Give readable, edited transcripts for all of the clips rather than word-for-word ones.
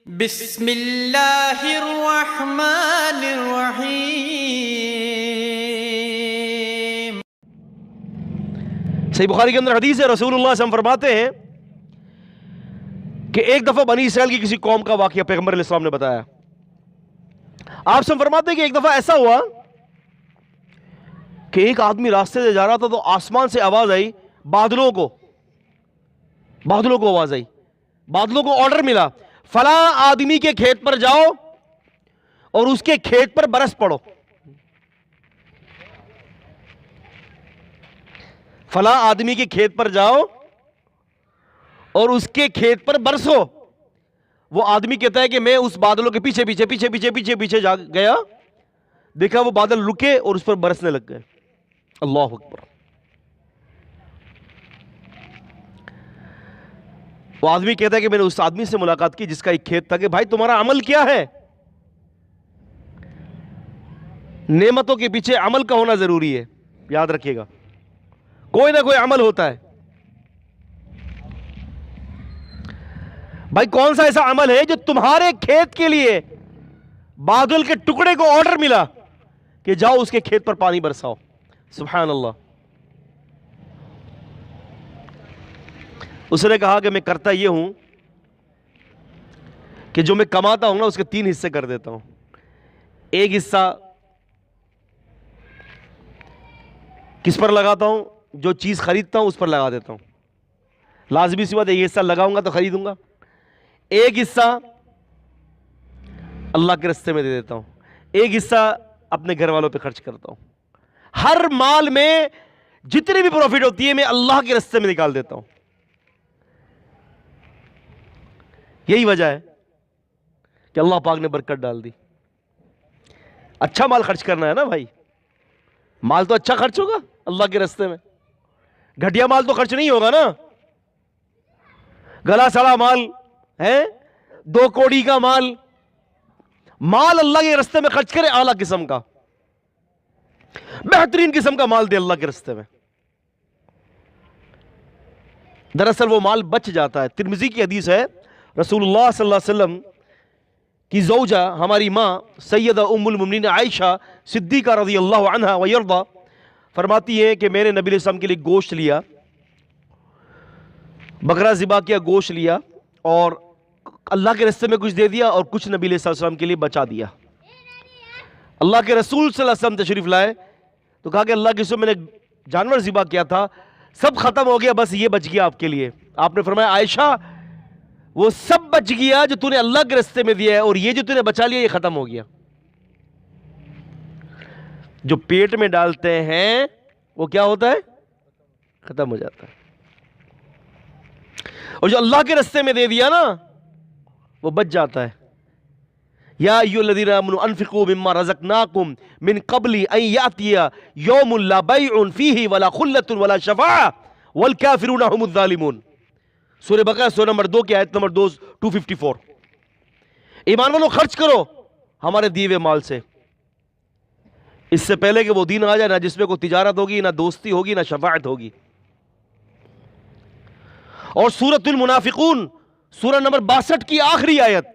بسم اللہ الرحمن الرحیم۔ صحیح بخاری کے اندر حدیث ہے، رسول اللہ صلی اللہ علیہ وسلم فرماتے ہیں کہ ایک دفعہ بنی اسرائیل کی کسی قوم کا واقعہ پیغمبر علیہ السلام نے بتایا۔ آپ سے فرماتے ہیں کہ ایک دفعہ ایسا ہوا کہ ایک آدمی راستے سے جا رہا تھا تو آسمان سے آواز آئی، بادلوں کو آواز آئی، بادلوں کو آرڈر ملا، فلاں آدمی کے کھیت پر جاؤ اور اس کے کھیت پر برس پڑو، فلاں آدمی کے کھیت پر جاؤ اور اس کے کھیت پر برسو۔ وہ آدمی کہتا ہے کہ میں اس بادلوں کے پیچھے جا گیا، دیکھا وہ بادل رکے اور اس پر برسنے لگ گئے۔ اللہ اکبر۔ وہ آدمی کہتا ہے کہ میں نے اس آدمی سے ملاقات کی جس کا ایک کھیت تھا کہ بھائی تمہارا عمل کیا ہے؟ نعمتوں کے پیچھے عمل کا ہونا ضروری ہے، یاد رکھیے گا، کوئی نہ کوئی عمل ہوتا ہے۔ بھائی کون سا ایسا عمل ہے جو تمہارے کھیت کے لیے بادل کے ٹکڑے کو آرڈر ملا کہ جاؤ اس کے کھیت پر پانی برساؤ؟ سبحان اللہ۔ اس نے کہا کہ میں کرتا یہ ہوں کہ جو میں کماتا ہوں نا اس کے 3 حصے کر دیتا ہوں، ایک حصہ کس پر لگاتا ہوں؟ جو چیز خریدتا ہوں اس پر لگا دیتا ہوں، لازمی سی بات ہے، یہ حصہ لگاؤں گا تو خریدوں گا۔ ایک حصہ اللہ کے راستے میں دے دیتا ہوں، ایک حصہ اپنے گھر والوں پہ خرچ کرتا ہوں۔ ہر مال میں جتنی بھی پروفٹ ہوتی ہے میں اللہ کے راستے میں نکال دیتا ہوں۔ یہی وجہ ہے کہ اللہ پاک نے برکت ڈال دی۔ اچھا مال خرچ کرنا ہے نا بھائی، مال تو اچھا خرچ ہوگا اللہ کے راستے میں، گھٹیا مال تو خرچ نہیں ہوگا نا، گلا سڑا مال ہے، 2 کوڑی کا مال اللہ کے راستے میں خرچ کرے، اعلیٰ قسم کا بہترین قسم کا مال دے اللہ کے راستے میں، دراصل وہ مال بچ جاتا ہے۔ ترمذی کی حدیث ہے، رسول اللہ صلی اللہ علیہ وسلم کی زوجہ ہماری ماں سیدہ ام المؤمنین عائشہ صدیقہ رضی اللہ عنہا ویرضا فرماتی ہے کہ میں نے نبی علیہ السلام کے لیے گوشت لیا، بکرا ذبح کیا، گوشت لیا اور اللہ کے راستے میں کچھ دے دیا اور کچھ نبی علیہ السلام کے لیے بچا دیا۔ اللہ کے رسول صلی اللہ علیہ وسلم تشریف لائے تو کہا کہ اللہ کے رسول میں نے جانور ذبح کیا تھا، سب ختم ہو گیا، بس یہ بچ گیا آپ کے لیے۔ آپ نے فرمایا عائشہ وہ سب بچ گیا جو تو نے اللہ کے راستے میں دیا ہے، اور یہ جو تو نے بچا لیا یہ ختم ہو گیا۔ جو پیٹ میں ڈالتے ہیں وہ کیا ہوتا ہے؟ ختم ہو جاتا ہے، اور جو اللہ کے راستے میں دے دیا نا وہ بچ جاتا ہے۔ یا ایھا الذین آمنوا انفقوا مما رزقناکم من قبل ان یأتی یوم لا بیع فیہ ولا خلۃ ولا شفاعۃ والکافرون هم الظالمون۔ سورہ بقرہ سورہ نمبر 2 کی آیت نمبر 254۔ ایمان والو خرچ کرو ہمارے دیے ہوئے مال سے، اس سے پہلے کہ وہ دن آ جائے نہ جس میں کوئی تجارت ہوگی، نہ دوستی ہوگی، نہ شفاعت ہوگی۔ اور سورۃ المنافقون سورہ نمبر 62 کی آخری آیت،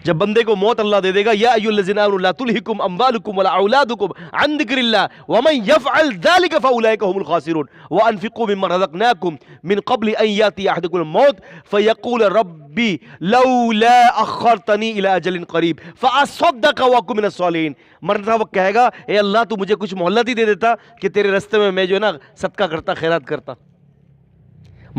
جب بندے کو موت اللہ دے دے گا، یا ایھا الذین آمنوا لا تلہکم اموالکم ولا اولادکم عن ذکر اللہ ومن یفعل ذلک فاولئک هم الخاسرون وانفقوا مما رزقناکم من قبل ان یاتی احدکم الموت فیقول ربی لولا اخرتنی الی اجل قریب فاصدق واکن من الصالحین۔ مرتا وقت کہے گا اے اللہ تو مجھے کچھ مہلت ہی دے دیتا کہ تیرے راستے میں جو ہے نا صدقہ کرتا، خیرات کرتا۔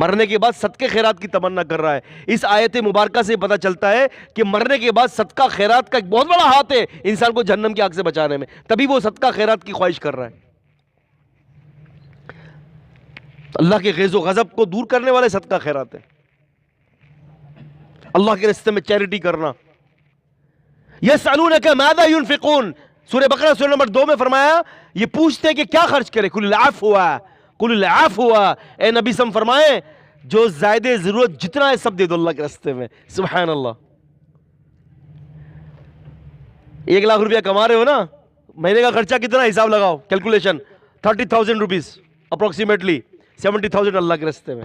مرنے کے بعد صدقے خیرات کی تمنا کر رہا ہے۔ اس آیت مبارکہ سے پتہ چلتا ہے کہ مرنے کے بعد صدقہ خیرات کا ایک بہت بڑا ہاتھ ہے انسان کو جہنم کی آگ سے بچانے میں، تبھی وہ صدقہ خیرات کی خواہش کر رہا ہے۔ اللہ کے غیظ و غضب کو دور کرنے والے صدقہ خیرات ہے، اللہ کے راستے میں چیریٹی کرنا۔ یسألونک ماذا ينفقون، سورہ بقرہ سورہ نمبر 2 میں فرمایا یہ پوچھتے ہیں کہ کیا خرچ کرے، قل العفو قل العفو، اے نبی سم فرمائیں جو زائد ضرورت جتنا ہے سب دے دو اللہ کے راستے میں۔ سبحان اللہ۔ 1 لاکھ روپیہ کما رہے ہو نا، مہینے کا خرچہ کتنا حساب لگاؤ، کیلکولیشن 30,000 روپیز اپروکسیمیٹلی 70,000 اللہ کے راستے میں۔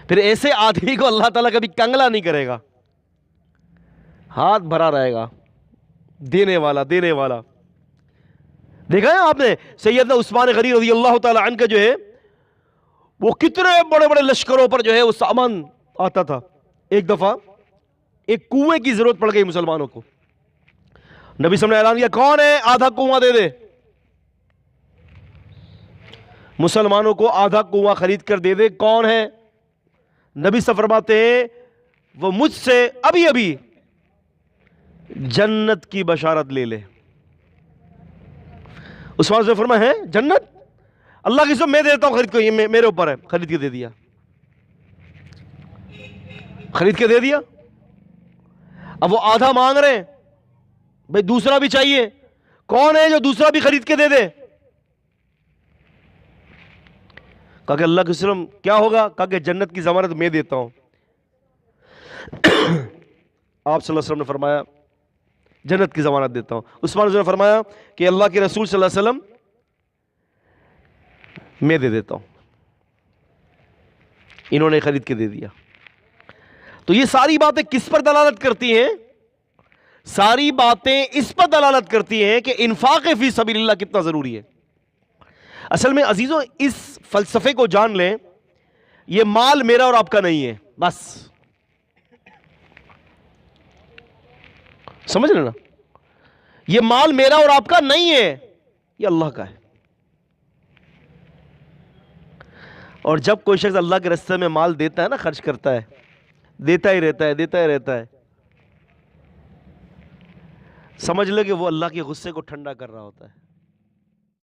پھر ایسے آدمی کو اللہ تعالیٰ کبھی کنگلا نہیں کرے گا، ہاتھ بھرا رہے گا، دینے والا دینے والا۔ دیکھا ہے آپ نے سیدنا عثمان غنی رضی اللہ تعالی عنہ کا جو ہے وہ کتنے بڑے بڑے لشکروں پر جو ہے وہ سامان آتا تھا۔ ایک دفعہ ایک کنویں کی ضرورت پڑ گئی مسلمانوں کو، نبی صلی اللہ علیہ وسلم نے اعلان کیا کون ہے آدھا کنواں دے دے، مسلمانوں کو آدھا کنواں خرید کر دے دے، کون ہے؟ نبی صلی اللہ علیہ وسلم فرماتے ہیں وہ مجھ سے ابھی ابھی جنت کی بشارت لے لے۔ عثمان سے فرمایا ہے جنت؟ اللہ کی قسم میں دیتا ہوں خرید کے، یہ میرے اوپر ہے، خرید کے دے دیا، خرید کے دے دیا۔ اب وہ آدھا مانگ رہے ہیں، بھئی دوسرا بھی چاہیے، کون ہے جو دوسرا بھی خرید کے دے دے؟ کہا کہ اللہ کی قسم کیا ہوگا؟ کہا کہ جنت کی ضمانت میں دیتا ہوں۔ آپ صلی اللہ علیہ وسلم نے فرمایا جنت کی ضمانت دیتا ہوں۔ عثمان نے فرمایا کہ اللہ کے رسول صلی اللہ علیہ وسلم میں دے دیتا ہوں، انہوں نے خرید کے دے دیا۔ تو یہ ساری باتیں کس پر دلالت کرتی ہیں؟ ساری باتیں اس پر دلالت کرتی ہیں کہ انفاق فی سبیل اللہ کتنا ضروری ہے۔ اصل میں عزیزوں اس فلسفے کو جان لیں، یہ مال میرا اور آپ کا نہیں ہے، بس سمجھ لینا، یہ مال میرا اور آپ کا نہیں ہے، یہ اللہ کا ہے۔ اور جب کوئی شخص اللہ کے راستے میں مال دیتا ہے نا، خرچ کرتا ہے، دیتا ہی رہتا ہے، دیتا ہی رہتا ہے، سمجھ لے کہ وہ اللہ کے غصے کو ٹھنڈا کر رہا ہوتا ہے۔